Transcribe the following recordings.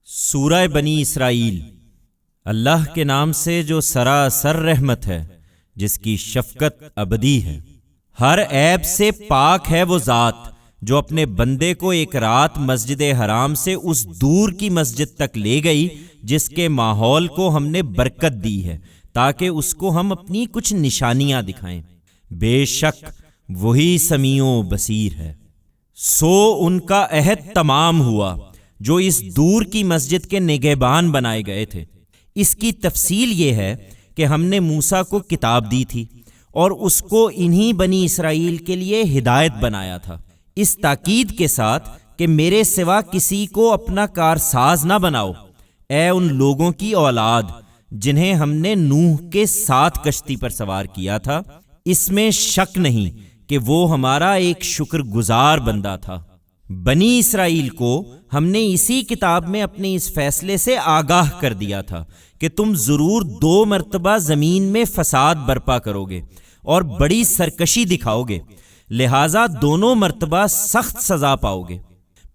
سورہ بنی اسرائیل۔ اللہ کے نام سے جو سراسر رحمت ہے، جس کی شفقت ابدی ہے۔ ہر عیب سے پاک ہے وہ ذات جو اپنے بندے کو ایک رات مسجد حرام سے اس دور کی مسجد تک لے گئی جس کے ماحول کو ہم نے برکت دی ہے تاکہ اس کو ہم اپنی کچھ نشانیاں دکھائیں۔ بے شک وہی سمیع و بصیر ہے۔ سو ان کا عہد تمام ہوا جو اس دور کی مسجد کے نگہبان بنائے گئے تھے۔ اس کی تفصیل یہ ہے کہ ہم نے موسیٰ کو کتاب دی تھی اور اس کو انہی بنی اسرائیل کے لیے ہدایت بنایا تھا، اس تاکید کے ساتھ کہ میرے سوا کسی کو اپنا کارساز نہ بناؤ، اے ان لوگوں کی اولاد جنہیں ہم نے نوح کے ساتھ کشتی پر سوار کیا تھا۔ اس میں شک نہیں کہ وہ ہمارا ایک شکر گزار بندہ تھا۔ بنی اسرائیل کو ہم نے اسی کتاب میں اپنے اس فیصلے سے آگاہ کر دیا تھا کہ تم ضرور 2 مرتبہ زمین میں فساد برپا کرو گے اور بڑی سرکشی دکھاؤ گے، لہٰذا دونوں مرتبہ سخت سزا پاؤ گے۔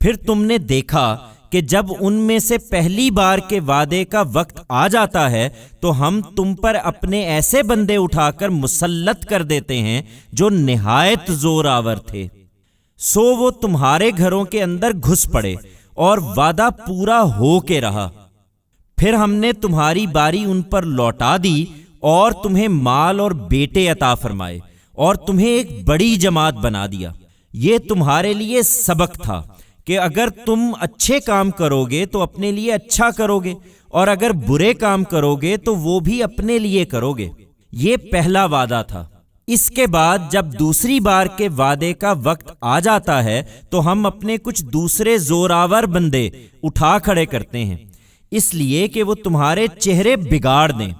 پھر تم نے دیکھا کہ جب ان میں سے پہلی بار کے وعدے کا وقت آ جاتا ہے تو ہم تم پر اپنے ایسے بندے اٹھا کر مسلط کر دیتے ہیں جو نہایت زور آور تھے۔ سو وہ تمہارے گھروں کے اندر گھس پڑے اور وعدہ پورا ہو کے رہا۔ پھر ہم نے تمہاری باری ان پر لوٹا دی اور تمہیں مال اور بیٹے عطا فرمائے اور تمہیں ایک بڑی جماعت بنا دیا۔ یہ تمہارے لیے سبق تھا کہ اگر تم اچھے کام کرو گے تو اپنے لیے اچھا کرو گے اور اگر برے کام کرو گے تو وہ بھی اپنے لیے کرو گے۔ یہ پہلا وعدہ تھا۔ اس کے بعد جب دوسری بار کے وعدے کا وقت آ جاتا ہے تو ہم اپنے کچھ دوسرے زوراور بندے اٹھا کھڑے کرتے ہیں، اس لیے کہ وہ تمہارے چہرے بگاڑ دیں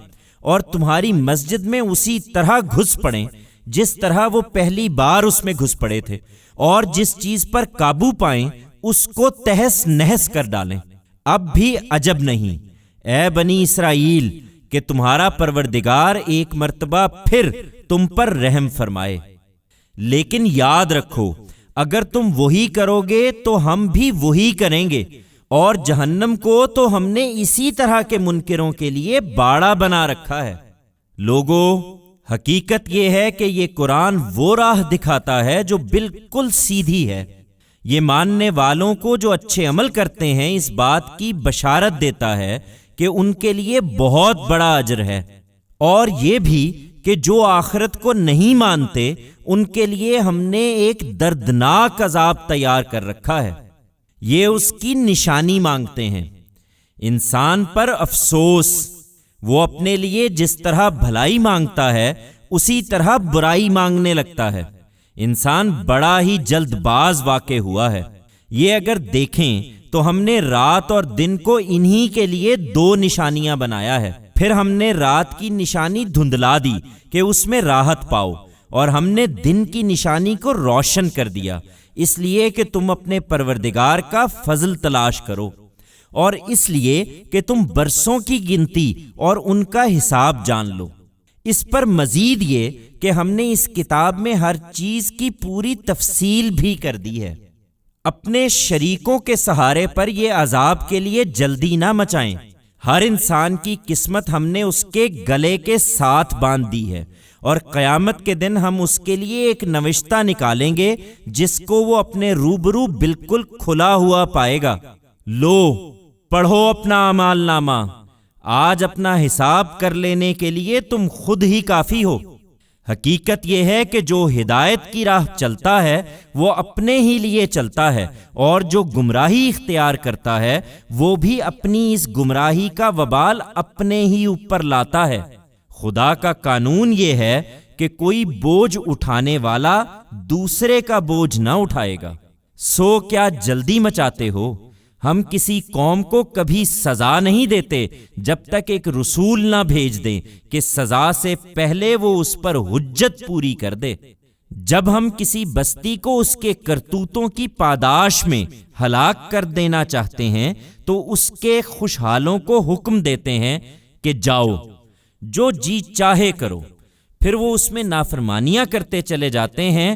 اور تمہاری مسجد میں اسی طرح گھس پڑیں جس طرح وہ پہلی بار اس میں گھس پڑے تھے، اور جس چیز پر قابو پائیں اس کو تہس نہس کر ڈالیں۔ اب بھی عجب نہیں، اے بنی اسرائیل، کہ تمہارا پروردگار ایک مرتبہ پھر تم پر رحم فرمائے۔ لیکن یاد رکھو، اگر تم وہی کرو گے تو ہم بھی وہی کریں گے، اور جہنم کو تو ہم نے اسی طرح کے منکروں کے لیے باڑا بنا رکھا ہے۔ لوگو، حقیقت یہ ہے کہ یہ قرآن وہ راہ دکھاتا ہے جو بالکل سیدھی ہے۔ یہ ماننے والوں کو جو اچھے عمل کرتے ہیں اس بات کی بشارت دیتا ہے کہ ان کے لیے بہت بڑا اجر ہے، اور یہ بھی کہ جو آخرت کو نہیں مانتے ان کے لیے ہم نے ایک دردناک عذاب تیار کر رکھا ہے۔ یہ اس کی نشانی مانگتے ہیں۔ انسان پر افسوس، وہ اپنے لیے جس طرح بھلائی مانگتا ہے اسی طرح برائی مانگنے لگتا ہے۔ انسان بڑا ہی جلد باز واقع ہوا ہے۔ یہ اگر دیکھیں تو ہم نے رات اور دن کو انہی کے لیے 2 نشانیاں بنایا ہے۔ پھر ہم نے رات کی نشانی دھندلا دی کہ اس میں راحت پاؤ، اور ہم نے دن کی نشانی کو روشن کر دیا اس لیے کہ تم اپنے پروردگار کا فضل تلاش کرو، اور اس لیے کہ تم برسوں کی گنتی اور ان کا حساب جان لو۔ اس پر مزید یہ کہ ہم نے اس کتاب میں ہر چیز کی پوری تفصیل بھی کر دی ہے۔ اپنے شریکوں کے سہارے پر یہ عذاب کے لیے جلدی نہ مچائیں۔ ہر انسان کی قسمت ہم نے اس کے گلے کے ساتھ باندھ دی ہے، اور قیامت کے دن ہم اس کے لیے ایک نوشتہ نکالیں گے جس کو وہ اپنے روبرو بالکل کھلا ہوا پائے گا۔ لو، پڑھو اپنا اعمال نامہ، آج اپنا حساب کر لینے کے لیے تم خود ہی کافی ہو۔ حقیقت یہ ہے کہ جو ہدایت کی راہ چلتا ہے وہ اپنے ہی لیے چلتا ہے، اور جو گمراہی اختیار کرتا ہے وہ بھی اپنی اس گمراہی کا وبال اپنے ہی اوپر لاتا ہے۔ خدا کا قانون یہ ہے کہ کوئی بوجھ اٹھانے والا دوسرے کا بوجھ نہ اٹھائے گا۔ سو کیا جلدی مچاتے ہو؟ ہم کسی قوم کو کبھی سزا نہیں دیتے جب تک ایک رسول نہ بھیج دیں کہ سزا سے پہلے وہ اس پر حجت پوری کر دے۔ جب ہم کسی بستی کو اس کے کرتوتوں کی پاداش میں ہلاک کر دینا چاہتے ہیں تو اس کے خوشحالوں کو حکم دیتے ہیں کہ جاؤ، جو جی چاہے کرو۔ پھر وہ اس میں نافرمانیاں کرتے چلے جاتے ہیں،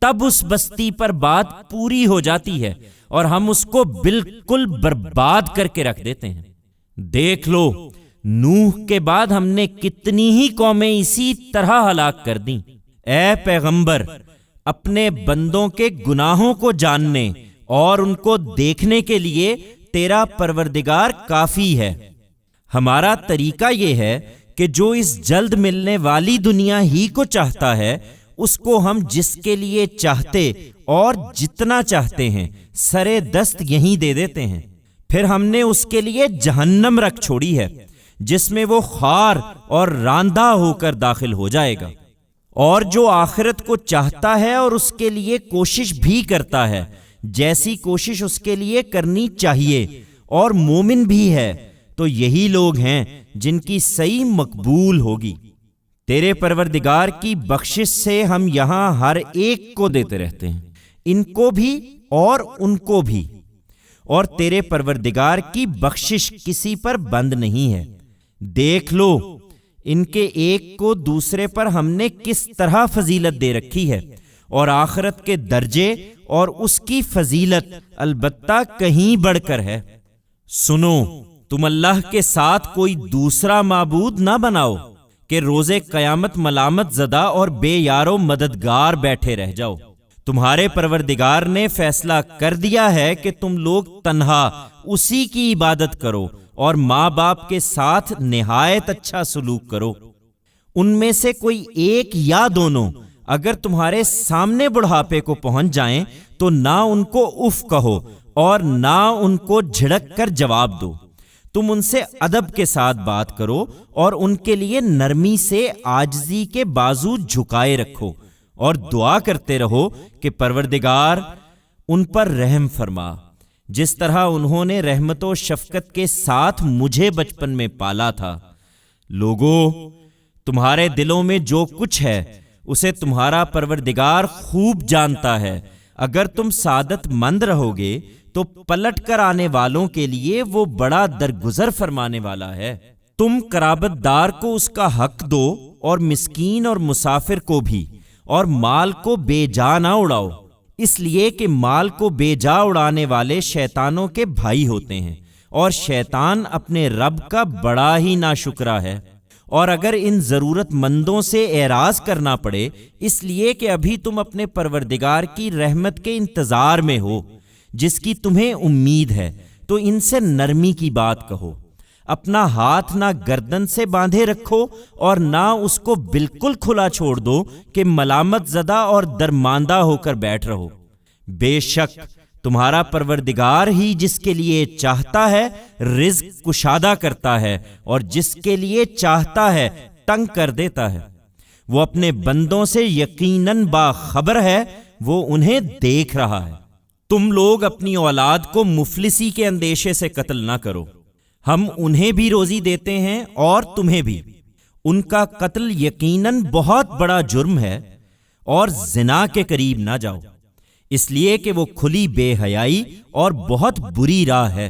تب اس بستی پر بات پوری ہو جاتی ہے اور ہم اس کو بالکل برباد کر کے رکھ دیتے ہیں۔ دیکھ لو، نوح کے بعد ہم نے کتنی ہی قومیں اسی طرح ہلاک کر دیں۔ اے پیغمبر، اپنے بندوں کے گناہوں کو جاننے اور ان کو دیکھنے کے لیے تیرا پروردگار کافی ہے۔ ہمارا طریقہ یہ ہے کہ جو اس جلد ملنے والی دنیا ہی کو چاہتا ہے، اس کو ہم جس کے لیے چاہتے اور جتنا چاہتے ہیں سرے دست یہیں دے دیتے ہیں۔ پھر ہم نے اس کے لیے جہنم رکھ چھوڑی ہے، جس میں وہ خار اور راندہ ہو کر داخل ہو جائے گا۔ اور جو آخرت کو چاہتا ہے اور اس کے لیے کوشش بھی کرتا ہے، جیسی کوشش اس کے لیے کرنی چاہیے، اور مومن بھی ہے، تو یہی لوگ ہیں جن کی صحیح مقبول ہوگی۔ تیرے پروردگار کی بخشش سے ہم یہاں ہر ایک کو دیتے رہتے ہیں، ان کو بھی اور ان کو بھی، اور تیرے پروردگار کی بخشش کسی پر بند نہیں ہے۔ دیکھ لو، ان کے ایک کو دوسرے پر ہم نے کس طرح فضیلت دے رکھی ہے، اور آخرت کے درجے اور اس کی فضیلت البتہ کہیں بڑھ کر ہے۔ سنو، تم اللہ کے ساتھ کوئی دوسرا معبود نہ بناؤ کہ روز قیامت ملامت زدہ اور بے یار و مددگار بیٹھے رہ جاؤ۔ تمہارے پروردگار نے فیصلہ کر دیا ہے کہ تم لوگ تنہا اسی کی عبادت کرو اور ماں باپ کے ساتھ نہایت اچھا سلوک کرو۔ ان میں سے کوئی ایک یا دونوں اگر تمہارے سامنے بڑھاپے کو پہنچ جائیں تو نہ ان کو اف کہو اور نہ ان کو جھڑک کر جواب دو۔ تم ان سے ادب کے ساتھ بات کرو اور ان کے لیے نرمی سے عاجزی کے بازو جھکائے رکھو، اور دعا کرتے رہو کہ پروردگار ان پر رحم فرما، جس طرح انہوں نے رحمت و شفقت کے ساتھ مجھے بچپن میں پالا تھا۔ لوگو، تمہارے دلوں میں جو کچھ ہے اسے تمہارا پروردگار خوب جانتا ہے۔ اگر تم سعادت مند رہو گے تو پلٹ کر آنے والوں کے لیے وہ بڑا درگزر فرمانے والا ہے۔ تم قرابت دار کو اس کا حق دو اور مسکین اور مسافر کو بھی، اور مال کو بے جا نہ اڑاؤ، اس لیے کہ مال کو بے جا اڑانے والے شیطانوں کے بھائی ہوتے ہیں، اور شیطان اپنے رب کا بڑا ہی ناشکرا ہے۔ اور اگر ان ضرورت مندوں سے اعراض کرنا پڑے اس لیے کہ ابھی تم اپنے پروردگار کی رحمت کے انتظار میں ہو جس کی تمہیں امید ہے، تو ان سے نرمی کی بات کہو۔ اپنا ہاتھ نہ گردن سے باندھے رکھو اور نہ اس کو بالکل کھلا چھوڑ دو کہ ملامت زدہ اور درماندہ ہو کر بیٹھ رہو۔ بے شک تمہارا پروردگار ہی جس کے لیے چاہتا ہے رزق کشادہ کرتا ہے، اور جس کے لیے چاہتا ہے تنگ کر دیتا ہے۔ وہ اپنے بندوں سے یقیناً باخبر ہے، وہ انہیں دیکھ رہا ہے۔ تم لوگ اپنی اولاد کو مفلسی کے اندیشے سے قتل نہ کرو، ہم انہیں بھی روزی دیتے ہیں اور تمہیں بھی۔ ان کا قتل یقیناً بہت بڑا جرم ہے، اور زنا کے قریب نہ جاؤ، اس لیے کہ وہ کھلی بے حیائی اور بہت بری راہ ہے۔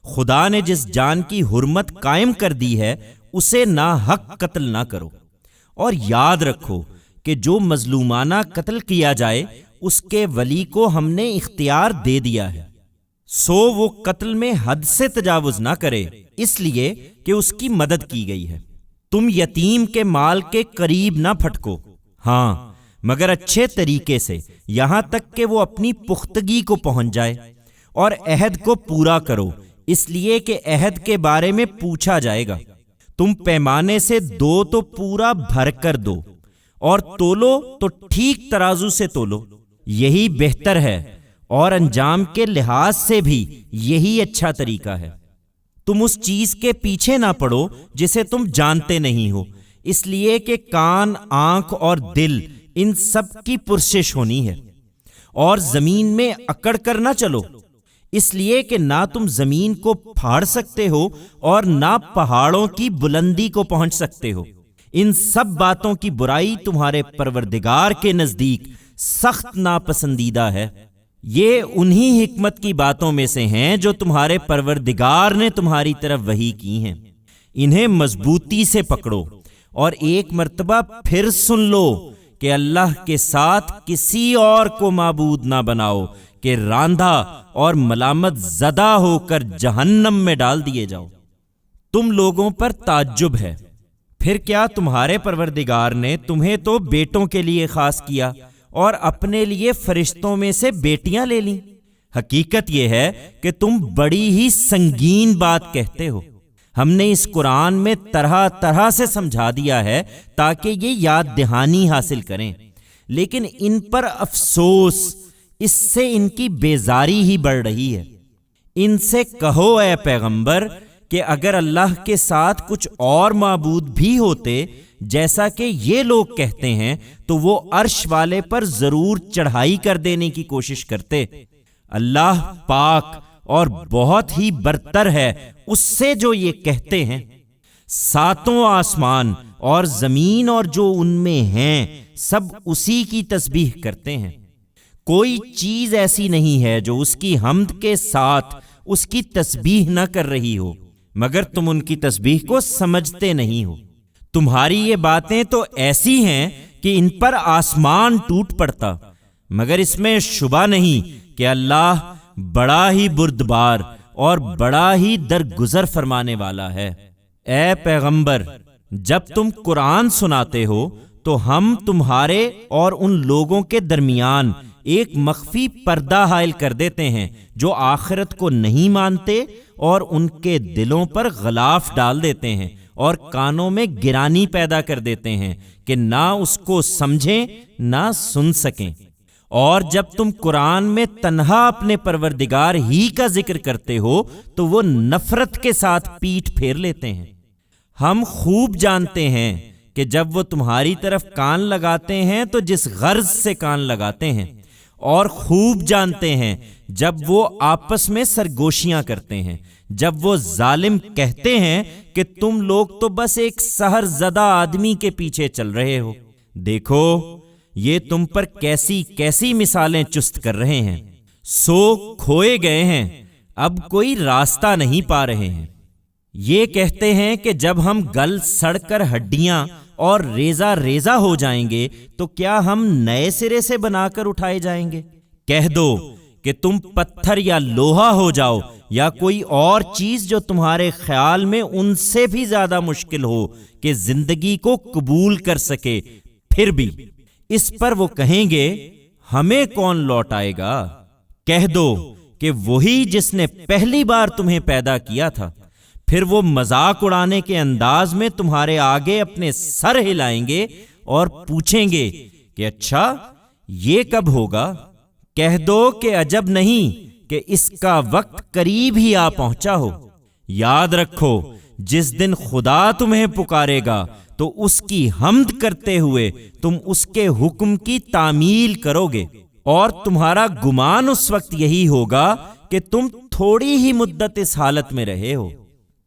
خدا نے جس جان کی حرمت قائم کر دی ہے اسے ناحق قتل نہ کرو، اور یاد رکھو کہ جو مظلومانہ قتل کیا جائے اس کے ولی کو ہم نے اختیار دے دیا ہے، سو وہ قتل میں حد سے تجاوز نہ کرے، اس لیے کہ اس کی مدد کی گئی ہے۔ تم یتیم کے مال کے قریب نہ پھٹکو، ہاں مگر اچھے طریقے سے، یہاں تک کہ وہ اپنی پختگی کو پہنچ جائے، اور عہد کو پورا کرو، اس لیے کہ عہد کے بارے میں پوچھا جائے گا۔ تم پیمانے سے دو تو پورا بھر کر دو، اور تولو تو ٹھیک ترازو سے تولو، یہی بہتر ہے، اور انجام کے لحاظ سے بھی یہی اچھا طریقہ ہے۔ تم اس چیز کے پیچھے نہ پڑو جسے تم جانتے نہیں ہو، اس لیے کہ کان، آنکھ اور دل ان سب کی پرسش ہونی ہے۔ اور زمین میں اکڑ کر نہ چلو، اس لیے کہ نہ تم زمین کو پھاڑ سکتے ہو اور نہ پہاڑوں کی بلندی کو پہنچ سکتے ہو۔ ان سب باتوں کی برائی تمہارے پروردگار کے نزدیک سخت ناپسندیدہ ہے۔ یہ انہی حکمت کی باتوں میں سے ہیں جو تمہارے پروردگار نے تمہاری طرف وحی کی ہیں۔ انہیں مضبوطی سے پکڑو، اور ایک مرتبہ پھر سن لو کہ اللہ کے ساتھ کسی اور کو معبود نہ بناؤ کہ راندھا اور ملامت زدہ ہو کر جہنم میں ڈال دیے جاؤ۔ تم لوگوں پر تعجب ہے، پھر کیا تمہارے پروردگار نے تمہیں تو بیٹوں کے لیے خاص کیا اور اپنے لیے فرشتوں میں سے بیٹیاں لے لیں؟ حقیقت یہ ہے کہ تم بڑی ہی سنگین بات کہتے ہو۔ ہم نے اس قرآن میں طرح طرح سے سمجھا دیا ہے تاکہ یہ یاد دہانی حاصل کریں، لیکن ان پر افسوس، اس سے ان کی بیزاری ہی بڑھ رہی ہے۔ ان سے کہو اے پیغمبر کہ اگر اللہ کے ساتھ کچھ اور معبود بھی ہوتے جیسا کہ یہ لوگ کہتے ہیں تو وہ عرش والے پر ضرور چڑھائی کر دینے کی کوشش کرتے۔ اللہ پاک اور بہت ہی برتر ہے اس سے جو یہ کہتے ہیں۔ ساتوں آسمان اور زمین اور جو ان میں ہیں سب اسی کی تسبیح کرتے ہیں۔ کوئی چیز ایسی نہیں ہے جو اس کی حمد کے ساتھ اس کی تسبیح نہ کر رہی ہو، مگر تم ان کی تسبیح کو سمجھتے نہیں ہو۔ تمہاری یہ باتیں تو ایسی ہیں کہ ان پر آسمان ٹوٹ پڑتا، مگر اس میں شبہ نہیں کہ اللہ بڑا ہی بردبار اور بڑا ہی درگزر فرمانے والا ہے۔ اے پیغمبر، جب تم قرآن سناتے ہو تو ہم تمہارے اور ان لوگوں کے درمیان ایک مخفی پردہ حائل کر دیتے ہیں جو آخرت کو نہیں مانتے، اور ان کے دلوں پر غلاف ڈال دیتے ہیں اور کانوں میں گرانی پیدا کر دیتے ہیں کہ نہ اس کو سمجھیں نہ سن سکیں۔ اور جب تم قرآن میں تنہا اپنے پروردگار ہی کا ذکر کرتے ہو تو وہ نفرت کے ساتھ پیٹھ پھیر لیتے ہیں۔ ہم خوب جانتے ہیں کہ جب وہ تمہاری طرف کان لگاتے ہیں تو جس غرض سے کان لگاتے ہیں، اور خوب جانتے ہیں جب وہ آپس میں سرگوشیاں کرتے ہیں، جب وہ ظالم کہتے ہیں کہ تم لوگ تو بس ایک سحر زدہ آدمی کے پیچھے چل رہے ہو۔ دیکھو یہ تم پر کیسی کیسی مثالیں چست کر رہے ہیں۔ سو کھوئے گئے ہیں، اب کوئی راستہ نہیں پا رہے ہیں۔ یہ کہتے ہیں کہ جب ہم گل سڑ کر ہڈیاں اور ریزہ ریزہ ہو جائیں گے تو کیا ہم نئے سرے سے بنا کر اٹھائے جائیں گے؟ کہہ دو کہ تم پتھر یا لوہا ہو جاؤ یا کوئی اور چیز جو تمہارے خیال میں ان سے بھی زیادہ مشکل ہو کہ زندگی کو قبول کر سکے، پھر بھی اس پر وہ کہیں گے ہمیں کون لوٹائے گا؟ کہہ دو کہ وہی جس نے پہلی بار تمہیں پیدا کیا تھا۔ پھر وہ مذاق اڑانے کے انداز میں تمہارے آگے اپنے سر ہلائیں گے اور پوچھیں گے کہ اچھا یہ کب ہوگا؟ کہہ دو کہ عجب نہیں کہ اس کا وقت قریب ہی آ پہنچا ہو۔ یاد رکھو جس دن خدا تمہیں پکارے گا تو اس کی حمد کرتے ہوئے تم اس کے حکم کی تعمیل کرو گے، اور تمہارا گمان اس وقت یہی ہوگا کہ تم تھوڑی ہی مدت اس حالت میں رہے ہو۔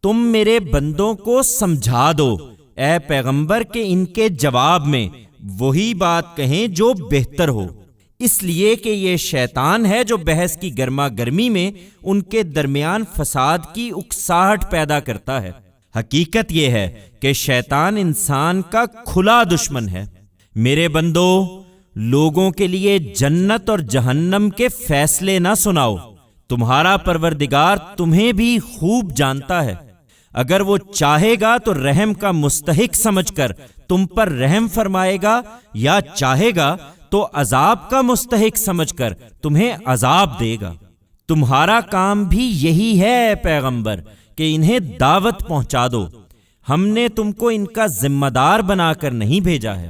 تم میرے بندوں کو سمجھا دو اے پیغمبر کہ ان کے جواب میں وہی بات کہیں جو بہتر ہو، اس لیے کہ یہ شیطان ہے جو بحث کی گرما گرمی میں ان کے درمیان فساد کی اکساہٹ پیدا کرتا ہے۔ حقیقت یہ ہے کہ شیطان انسان کا کھلا دشمن ہے۔ میرے بندو، لوگوں کے لیے جنت اور جہنم کے فیصلے نہ سناؤ، تمہارا پروردگار تمہیں بھی خوب جانتا ہے۔ اگر وہ چاہے گا تو رحم کا مستحق سمجھ کر تم پر رحم فرمائے گا، یا چاہے گا تو عذاب کا مستحق سمجھ کر تمہیں عذاب دے گا۔ تمہارا کام بھی یہی ہے اے پیغمبر کہ انہیں دعوت پہنچا دو، ہم نے تم کو ان کا ذمہ دار بنا کر نہیں بھیجا ہے۔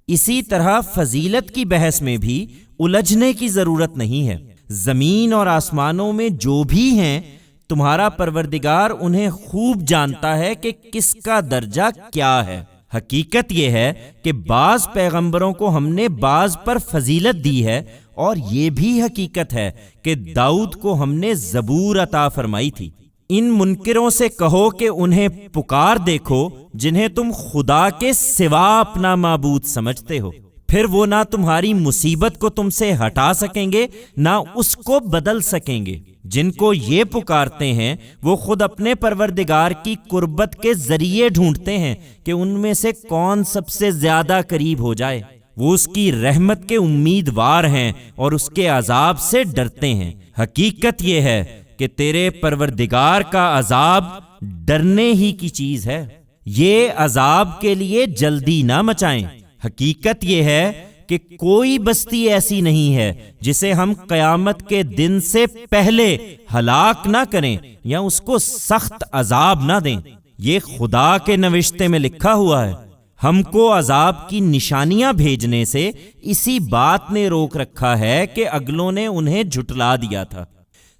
اسی طرح فضیلت کی بحث میں بھی الجھنے کی ضرورت نہیں ہے۔ زمین اور آسمانوں میں جو بھی ہیں تمہارا پروردگار انہیں خوب جانتا ہے کہ کس کا درجہ کیا ہے۔ حقیقت یہ ہے کہ بعض پیغمبروں کو ہم نے بعض پر فضیلت دی ہے، اور یہ بھی حقیقت ہے کہ داؤد کو ہم نے زبور عطا فرمائی تھی۔ ان منکروں سے کہو کہ انہیں پکار دیکھو جنہیں تم خدا کے سوا اپنا معبود سمجھتے ہو، پھر وہ نہ تمہاری مصیبت کو تم سے ہٹا سکیں گے نہ اس کو بدل سکیں گے۔ جن کو یہ پکارتے ہیں وہ خود اپنے پروردگار کی قربت کے ذریعے ڈھونڈتے ہیں کہ ان میں سے کون سب سے زیادہ قریب ہو جائے۔ وہ اس کی رحمت کے امیدوار ہیں اور اس کے عذاب سے ڈرتے ہیں۔ حقیقت یہ ہے کہ تیرے پروردگار کا عذاب ڈرنے ہی کی چیز ہے، یہ عذاب کے لیے جلدی نہ مچائیں۔ حقیقت یہ ہے کہ کوئی بستی ایسی نہیں ہے جسے ہم قیامت کے دن سے پہلے ہلاک نہ کریں یا اس کو سخت عذاب نہ دیں۔ یہ خدا کے نوشتے میں لکھا ہوا ہے۔ ہم کو عذاب کی نشانیاں بھیجنے سے اسی بات نے روک رکھا ہے کہ اگلوں نے انہیں جھٹلا دیا تھا۔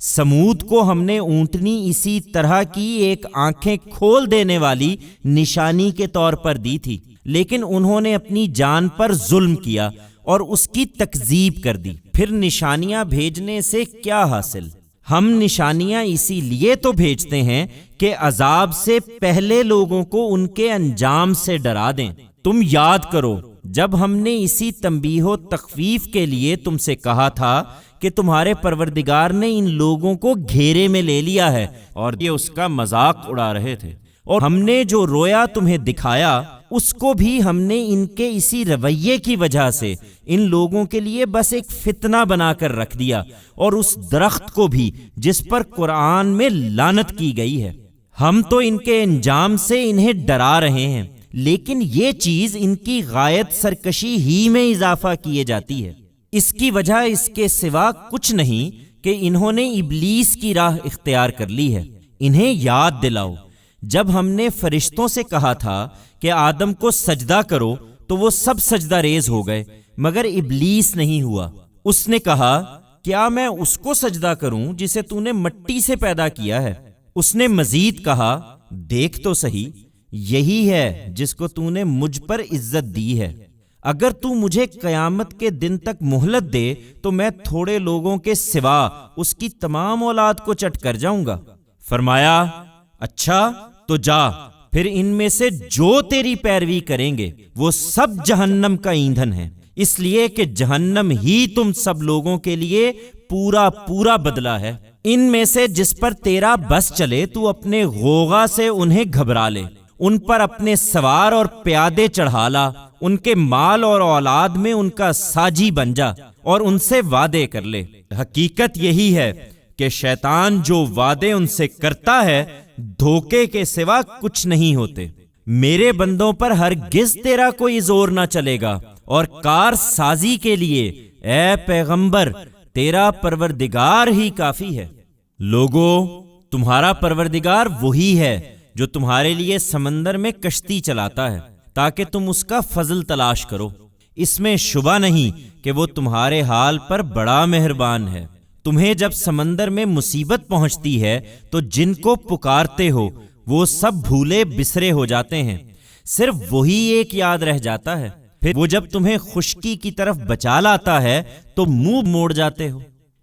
سمود کو ہم نے اونٹنی اسی طرح کی ایک آنکھیں کھول دینے والی نشانی کے طور پر دی تھی، لیکن انہوں نے اپنی جان پر ظلم کیا اور اس کی تکذیب کر دی۔ پھر نشانیاں بھیجنے سے کیا حاصل؟ ہم نشانیاں اسی لیے تو بھیجتے ہیں کہ عذاب سے پہلے لوگوں کو ان کے انجام سے ڈرا دیں۔ تم یاد کرو جب ہم نے اسی تنبیہ و تخفیف کے لیے تم سے کہا تھا کہ تمہارے پروردگار نے ان لوگوں کو گھیرے میں لے لیا ہے اور یہ اس کا مذاق اڑا رہے تھے، اور ہم نے جو رویا تمہیں دکھایا اس کو بھی ہم نے ان کے اسی رویے کی وجہ سے ان لوگوں کے لیے بس ایک فتنہ بنا کر رکھ دیا، اور اس درخت کو بھی جس پر قرآن میں لعنت کی گئی ہے۔ ہم تو ان کے انجام سے انہیں ڈرا رہے ہیں، لیکن یہ چیز ان کی غایت سرکشی ہی میں اضافہ کیے جاتی ہے۔ اس کی وجہ اس کے سوا کچھ نہیں کہ انہوں نے ابلیس کی راہ اختیار کر لی ہے۔ انہیں یاد دلاؤ جب ہم نے فرشتوں سے کہا تھا کہ آدم کو سجدہ کرو تو وہ سب سجدہ ریز ہو گئے، مگر ابلیس نہیں ہوا۔ اس نے کہا کیا میں اس کو سجدہ کروں جسے تو نے مٹی سے پیدا کیا ہے؟ اس نے مزید کہا دیکھ تو صحیح، یہی ہے جس کو تو نے مجھ پر عزت دی ہے۔ اگر تو مجھے قیامت کے دن تک مہلت دے تو میں تھوڑے لوگوں کے سوا اس کی تمام اولاد کو چٹ کر جاؤں گا۔ فرمایا اچھا تو جا، پھر ان میں سے جو تیری پیروی کریں گے وہ سب جہنم کا ایندھن ہے، اس لیے کہ جہنم ہی تم سب لوگوں کے لیے پورا پورا بدلہ ہے۔ ان میں سے جس پر تیرا بس چلے تو اپنے غوغا سے انہیں گھبرا لے، ان پر اپنے سوار اور پیادے چڑھا لا، ان کے مال اور اولاد میں ان کا ساجی بن جا اور ان سے وعدے کر لے۔ حقیقت یہی ہے کہ شیطان جو وعدے ان سے کرتا ہے دھوکے کے سوا کچھ نہیں ہوتے۔ میرے بندوں پر ہرگز تیرا کوئی زور نہ چلے گا، اور کار سازی کے لیے اے پیغمبر تیرا پروردگار ہی کافی ہے۔ لوگو تمہارا پروردگار وہی ہے جو تمہارے لیے سمندر میں کشتی چلاتا ہے تاکہ تم اس کا فضل تلاش کرو۔ اس میں شبہ نہیں کہ وہ تمہارے حال پر بڑا مہربان ہے۔ تمہیں جب سمندر میں مصیبت پہنچتی ہے تو جن کو پکارتے ہو وہ سب بھولے بسرے ہو جاتے ہیں، صرف وہی ایک یاد رہ جاتا ہے۔ پھر وہ جب تمہیں خشکی کی طرف بچا لاتا ہے تو منہ موڑ جاتے ہو۔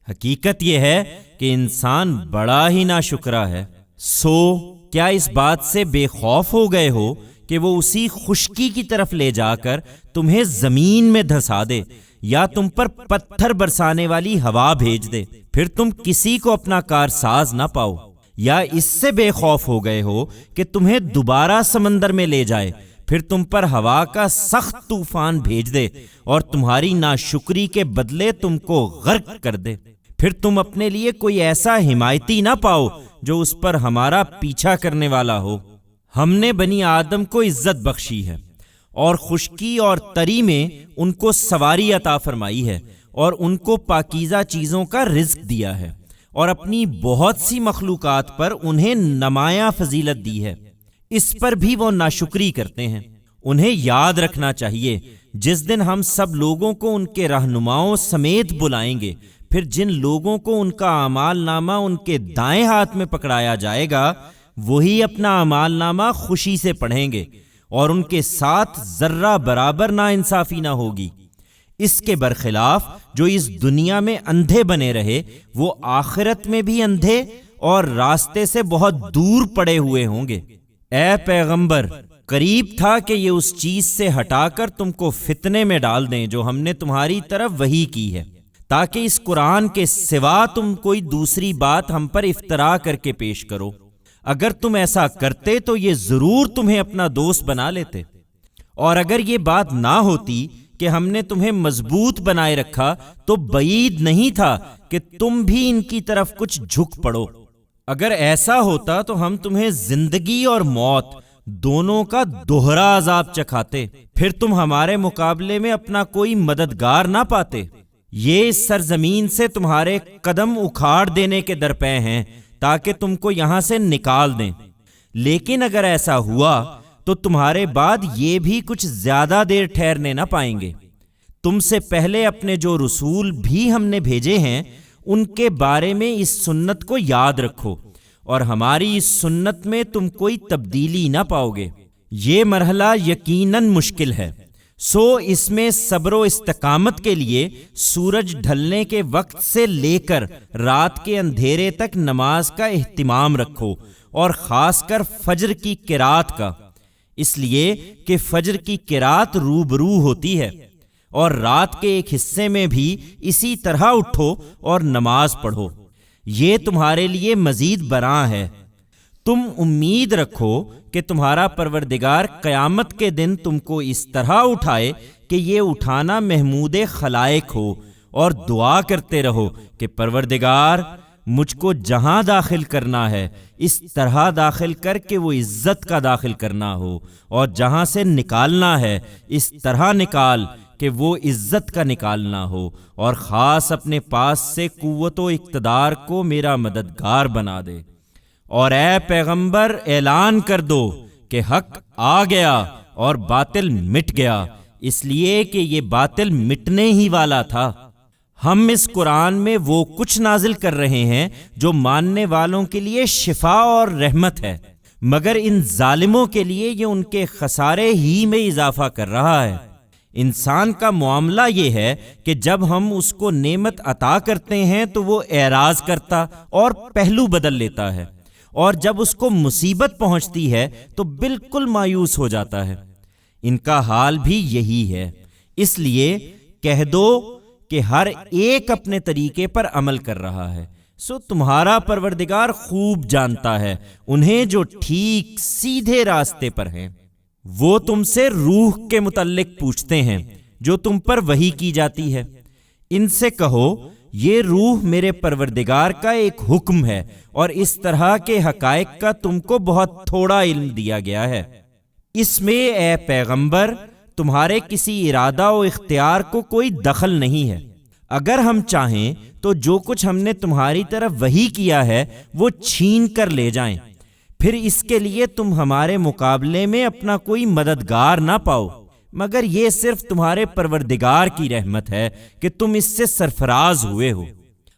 حقیقت یہ ہے کہ انسان بڑا ہی ناشکرا ہے۔ سو کیا اس بات سے بے خوف ہو گئے ہو کہ وہ اسی خشکی کی طرف لے جا کر تمہیں زمین میں دھسا دے یا تم پر پتھر برسانے والی ہوا بھیج دے، پھر تم کسی کو اپنا کارساز نہ پاؤ؟ یا اس سے بے خوف ہو گئے ہو کہ تمہیں دوبارہ سمندر میں لے جائے، پھر تم پر ہوا کا سخت طوفان بھیج دے اور تمہاری ناشکری کے بدلے تم کو غرق کر دے؟ پھر تم اپنے لیے کوئی ایسا حمایتی نہ پاؤ جو اس پر ہمارا پیچھا کرنے والا ہو۔ ہم نے بنی آدم کو عزت بخشی ہے اور خشکی اور تری میں ان کو سواری عطا فرمائی ہے، اور ان کو پاکیزہ چیزوں کا رزق دیا ہے، اور اپنی بہت سی مخلوقات پر انہیں نمایاں فضیلت دی ہے۔ اس پر بھی وہ ناشکری کرتے ہیں۔ انہیں یاد رکھنا چاہیے جس دن ہم سب لوگوں کو ان کے رہنماؤں سمیت بلائیں گے، پھر جن لوگوں کو ان کا اعمال نامہ ان کے دائیں ہاتھ میں پکڑایا جائے گا وہی اپنا اعمال نامہ خوشی سے پڑھیں گے، اور ان کے ساتھ ذرہ برابر ناانصافی نہ ہوگی۔ اس کے برخلاف جو اس دنیا میں اندھے بنے رہے وہ آخرت میں بھی اندھے اور راستے سے بہت دور پڑے ہوئے ہوں گے۔ اے پیغمبر، قریب تھا کہ یہ اس چیز سے ہٹا کر تم کو فتنے میں ڈال دیں جو ہم نے تمہاری طرف وحی کی ہے، تاکہ اس قرآن کے سوا تم کوئی دوسری بات ہم پر افترا کر کے پیش کرو۔ اگر تم ایسا کرتے تو یہ ضرور تمہیں اپنا دوست بنا لیتے، اور اگر یہ بات نہ ہوتی کہ ہم نے تمہیں مضبوط بنائے رکھا تو بعید نہیں تھا کہ تم بھی ان کی طرف کچھ جھک پڑو۔ اگر ایسا ہوتا تو ہم تمہیں زندگی اور موت دونوں کا دوہرا عذاب چکھاتے، پھر تم ہمارے مقابلے میں اپنا کوئی مددگار نہ پاتے۔ یہ اس سرزمین سے تمہارے قدم اکھاڑ دینے کے درپے ہیں تاکہ تم کو یہاں سے نکال دیں، لیکن اگر ایسا ہوا تو تمہارے بعد یہ بھی کچھ زیادہ دیر ٹھہرنے نہ پائیں گے۔ تم سے پہلے اپنے جو رسول بھی ہم نے بھیجے ہیں ان کے بارے میں اس سنت کو یاد رکھو، اور ہماری اس سنت میں تم کوئی تبدیلی نہ پاؤ گے۔ یہ مرحلہ یقیناً مشکل ہے، سو اس میں صبر و استقامت کے لیے سورج ڈھلنے کے وقت سے لے کر رات کے اندھیرے تک نماز کا اہتمام رکھو، اور خاص کر فجر کی قرات کا، اس لیے کہ فجر کی قرات روبرو ہوتی ہے، اور رات کے ایک حصے میں بھی اسی طرح اٹھو اور نماز پڑھو، یہ تمہارے لیے مزید براں ہے۔ تم امید رکھو کہ تمہارا پروردگار قیامت کے دن تم کو اس طرح اٹھائے کہ یہ اٹھانا محمود خلائق ہو، اور دعا کرتے رہو کہ پروردگار مجھ کو جہاں داخل کرنا ہے اس طرح داخل کر کے وہ عزت کا داخل کرنا ہو، اور جہاں سے نکالنا ہے اس طرح نکال کہ وہ عزت کا نکالنا ہو، اور خاص اپنے پاس سے قوت و اقتدار کو میرا مددگار بنا دے۔ اور اے پیغمبر اعلان کر دو کہ حق آ گیا اور باطل مٹ گیا، اس لیے کہ یہ باطل مٹنے ہی والا تھا۔ ہم اس قرآن میں وہ کچھ نازل کر رہے ہیں جو ماننے والوں کے لیے شفا اور رحمت ہے، مگر ان ظالموں کے لیے یہ ان کے خسارے ہی میں اضافہ کر رہا ہے۔ انسان کا معاملہ یہ ہے کہ جب ہم اس کو نعمت عطا کرتے ہیں تو وہ اعراض کرتا اور پہلو بدل لیتا ہے، اور جب اس کو مصیبت پہنچتی ہے تو بالکل مایوس ہو جاتا ہے۔ ان کا حال بھی یہی ہے، اس لیے کہہ دو کہ ہر ایک اپنے طریقے پر عمل کر رہا ہے، سو تمہارا پروردگار خوب جانتا ہے انہیں جو ٹھیک سیدھے راستے پر ہیں۔ وہ تم سے روح کے متعلق پوچھتے ہیں جو تم پر وحی کی جاتی ہے، ان سے کہو یہ روح میرے پروردگار کا ایک حکم ہے، اور اس طرح کے حقائق کا تم کو بہت تھوڑا علم دیا گیا ہے۔ اس میں اے پیغمبر تمہارے کسی ارادہ و اختیار کو کوئی دخل نہیں ہے۔ اگر ہم چاہیں تو جو کچھ ہم نے تمہاری طرف وحی کیا ہے وہ چھین کر لے جائیں، پھر اس کے لیے تم ہمارے مقابلے میں اپنا کوئی مددگار نہ پاؤ، مگر یہ صرف تمہارے پروردگار کی رحمت ہے کہ تم اس سے سرفراز ہوئے ہو۔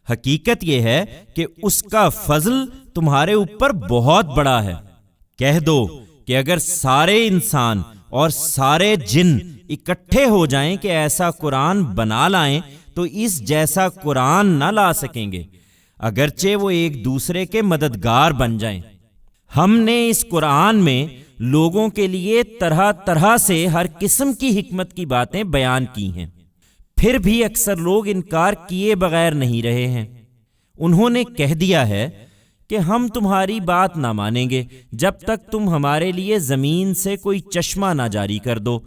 حقیقت یہ ہے کہ اس کا فضل تمہارے اوپر بہت بڑا ہے۔ کہہ دو کہ اگر سارے انسان اور سارے جن اکٹھے ہو جائیں کہ ایسا قرآن بنا لائیں تو اس جیسا قرآن نہ لا سکیں گے، اگرچہ وہ ایک دوسرے کے مددگار بن جائیں۔ ہم نے اس قرآن میں لوگوں کے لیے طرح طرح سے ہر قسم کی حکمت کی باتیں بیان کی ہیں، پھر بھی اکثر لوگ انکار کیے بغیر نہیں رہے ہیں۔ انہوں نے کہہ دیا ہے کہ ہم تمہاری بات نہ مانیں گے جب تک تم ہمارے لیے زمین سے کوئی چشمہ نہ جاری کر دو،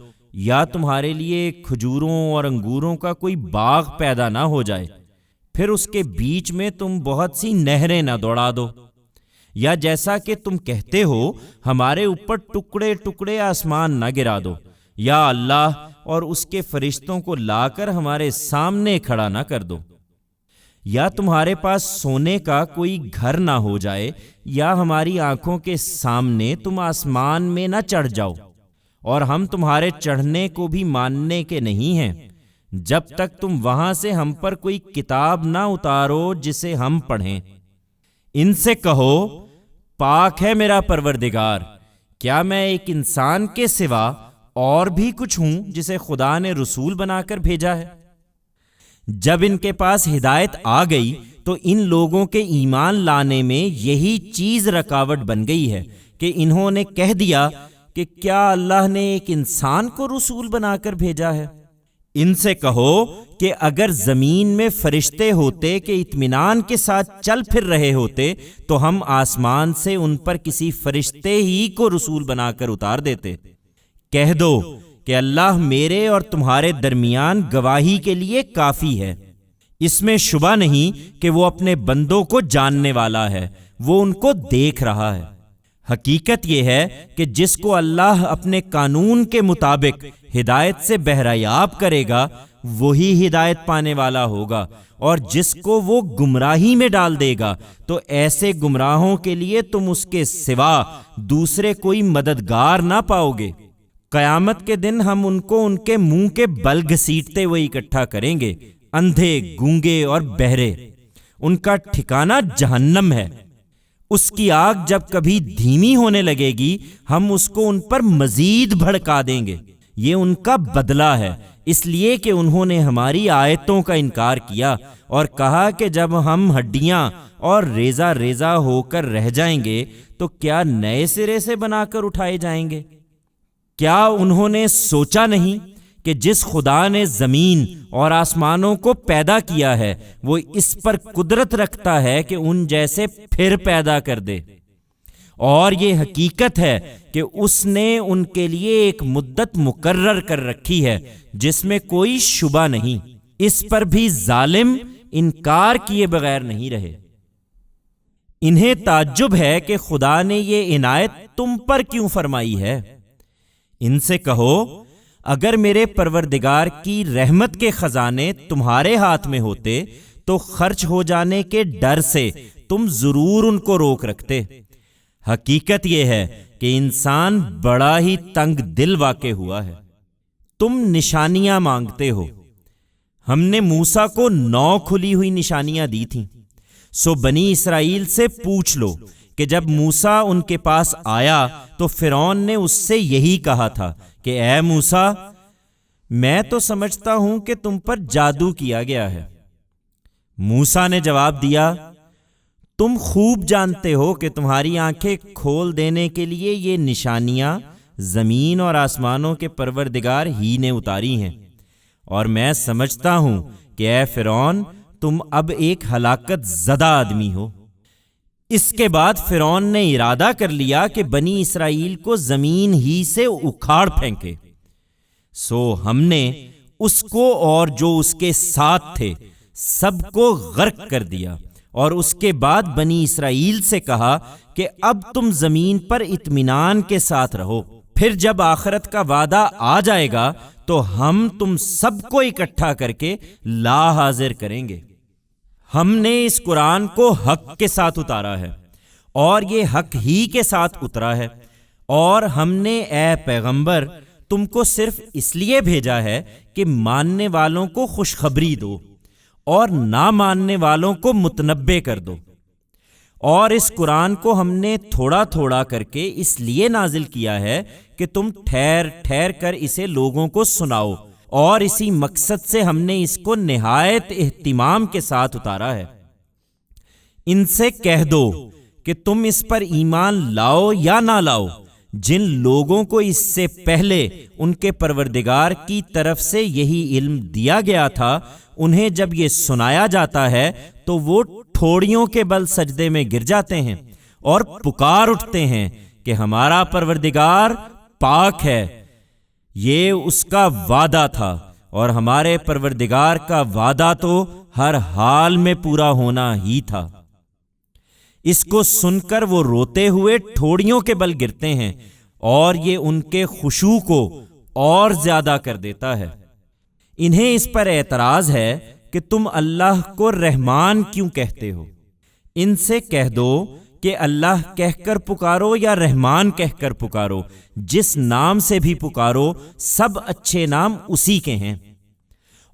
یا تمہارے لیے کھجوروں اور انگوروں کا کوئی باغ پیدا نہ ہو جائے، پھر اس کے بیچ میں تم بہت سی نہریں نہ دوڑا دو، یا جیسا کہ تم کہتے ہو ہمارے اوپر ٹکڑے ٹکڑے آسمان نہ گرا دو، یا اللہ اور اس کے فرشتوں کو لا کر ہمارے سامنے کھڑا نہ کر دو، یا تمہارے پاس سونے کا کوئی گھر نہ ہو جائے، یا ہماری آنکھوں کے سامنے تم آسمان میں نہ چڑھ جاؤ، اور ہم تمہارے چڑھنے کو بھی ماننے کے نہیں ہیں جب تک تم وہاں سے ہم پر کوئی کتاب نہ اتارو جسے ہم پڑھیں۔ ان سے کہو پاک ہے میرا پروردگار، کیا میں ایک انسان کے سوا اور بھی کچھ ہوں جسے خدا نے رسول بنا کر بھیجا ہے؟ جب ان کے پاس ہدایت آ گئی تو ان لوگوں کے ایمان لانے میں یہی چیز رکاوٹ بن گئی ہے کہ انہوں نے کہہ دیا کہ کیا اللہ نے ایک انسان کو رسول بنا کر بھیجا ہے؟ ان سے کہو کہ اگر زمین میں فرشتے ہوتے کہ اطمینان کے ساتھ چل پھر رہے ہوتے تو ہم آسمان سے ان پر کسی فرشتے ہی کو رسول بنا کر اتار دیتے۔ کہہ دو کہ اللہ میرے اور تمہارے درمیان گواہی کے لیے کافی ہے۔ اس میں شبہ نہیں کہ وہ اپنے بندوں کو جاننے والا ہے، وہ ان کو دیکھ رہا ہے۔ حقیقت یہ ہے کہ جس کو اللہ اپنے قانون کے مطابق ہدایت سے بہرایاب کرے گا وہی ہدایت پانے والا ہوگا، اور جس کو وہ گمراہی میں ڈال دے گا تو ایسے گمراہوں کے لیے تم اس کے سوا دوسرے کوئی مددگار نہ پاؤ گے۔ قیامت کے دن ہم ان کو ان کے منہ کے بل گھسیٹتے ہوئے اکٹھا کریں گے، اندھے، گونگے اور بہرے۔ ان کا ٹھکانہ جہنم ہے۔ اس کی آگ جب کبھی دھیمی ہونے لگے گی ہم اس کو ان پر مزید بھڑکا دیں گے۔ یہ ان کا بدلہ ہے، اس لیے کہ انہوں نے ہماری آیتوں کا انکار کیا اور کہا کہ جب ہم ہڈیاں اور ریزہ ریزہ ہو کر رہ جائیں گے تو کیا نئے سرے سے بنا کر اٹھائے جائیں گے؟ کیا انہوں نے سوچا نہیں کہ جس خدا نے زمین اور آسمانوں کو پیدا کیا ہے وہ اس پر قدرت رکھتا ہے کہ ان جیسے پھر پیدا کر دے، اور یہ حقیقت ہے کہ اس نے ان کے لیے ایک مدت مقرر کر رکھی ہے جس میں کوئی شبہ نہیں۔ اس پر بھی ظالم انکار کیے بغیر نہیں رہے۔ انہیں تعجب ہے کہ خدا نے یہ عنایت تم پر کیوں فرمائی ہے۔ ان سے کہو اگر میرے پروردگار کی رحمت کے خزانے تمہارے ہاتھ میں ہوتے تو خرچ ہو جانے کے ڈر سے تم ضرور ان کو روک رکھتے۔ حقیقت یہ ہے کہ انسان بڑا ہی تنگ دل واقع ہوا ہے۔ تم نشانیاں مانگتے ہو، ہم نے موسیٰ کو 9 کھلی ہوئی نشانیاں دی تھیں، سو بنی اسرائیل سے پوچھ لو کہ جب موسیٰ ان کے پاس آیا تو فرعون نے اس سے یہی کہا تھا کہ اے موسیٰ، میں تو سمجھتا ہوں کہ تم پر جادو کیا گیا ہے۔ موسیٰ نے جواب دیا، تم خوب جانتے ہو کہ تمہاری آنکھیں کھول دینے کے لیے یہ نشانیاں زمین اور آسمانوں کے پروردگار ہی نے اتاری ہیں، اور میں سمجھتا ہوں کہ اے فرعون تم اب ایک ہلاکت زدہ آدمی ہو۔ اس کے بعد فرعون نے ارادہ کر لیا کہ بنی اسرائیل کو زمین ہی سے اکھاڑ پھینکے، سو ہم نے اس کو اور جو اس کے ساتھ تھے سب کو غرق کر دیا، اور اس کے بعد بنی اسرائیل سے کہا کہ اب تم زمین پر اطمینان کے ساتھ رہو، پھر جب آخرت کا وعدہ آ جائے گا تو ہم تم سب کو اکٹھا کر کے لا حاضر کریں گے۔ ہم نے اس قرآن کو حق کے ساتھ اتارا ہے اور یہ حق ہی کے ساتھ اترا ہے، اور ہم نے اے پیغمبر تم کو صرف اس لیے بھیجا ہے کہ ماننے والوں کو خوشخبری دو اور نہ ماننے والوں کو متنبہ کر دو۔ اور اس قرآن کو ہم نے تھوڑا تھوڑا کر کے اس لیے نازل کیا ہے کہ تم ٹھہر ٹھہر کر اسے لوگوں کو سناؤ، اور اسی مقصد سے ہم نے اس کو نہایت اہتمام کے ساتھ اتارا ہے۔ ان سے کہہ دو کہ تم اس پر ایمان لاؤ یا نہ لاؤ، جن لوگوں کو اس سے پہلے ان کے پروردگار کی طرف سے یہی علم دیا گیا تھا، انہیں جب یہ سنایا جاتا ہے تو وہ ٹھوڑیوں کے بل سجدے میں گر جاتے ہیں اور پکار اٹھتے ہیں کہ ہمارا پروردگار پاک ہے، یہ اس کا وعدہ تھا، اور ہمارے پروردگار کا وعدہ تو ہر حال میں پورا ہونا ہی تھا۔ اس کو سن کر وہ روتے ہوئے ٹھوڑیوں کے بل گرتے ہیں، اور یہ ان کے خشوع کو اور زیادہ کر دیتا ہے۔ انہیں اس پر اعتراض ہے کہ تم اللہ کو رحمان کیوں کہتے ہو۔ ان سے کہہ دو کہ اللہ کہہ کر پکارو یا رحمان کہہ کر پکارو، جس نام سے بھی پکارو سب اچھے نام اسی کے ہیں۔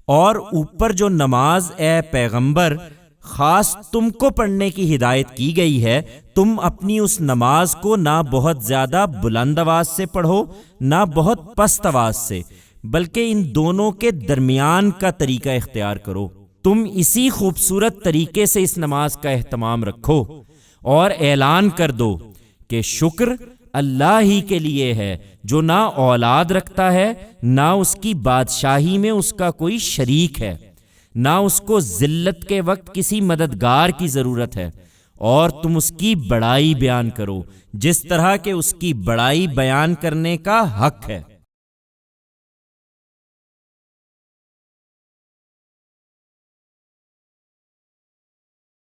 اور اوپر جو نماز اے پیغمبر خاص تم کو پڑھنے کی ہدایت کی گئی ہے، تم اپنی اس نماز کو نہ بہت زیادہ بلند آواز سے پڑھو نہ بہت پست آواز سے، بلکہ ان دونوں کے درمیان کا طریقہ اختیار کرو۔ تم اسی خوبصورت طریقے سے اس نماز کا اہتمام رکھو، اور اعلان کر دو کہ شکر اللہ ہی کے لیے ہے جو نہ اولاد رکھتا ہے نہ اس کی بادشاہی میں اس کا کوئی شریک ہے، نہ اس کو ذلت کے وقت کسی مددگار کی ضرورت ہے، اور تم اس کی بڑائی بیان کرو جس طرح کہ اس کی بڑائی بیان کرنے کا حق ہے۔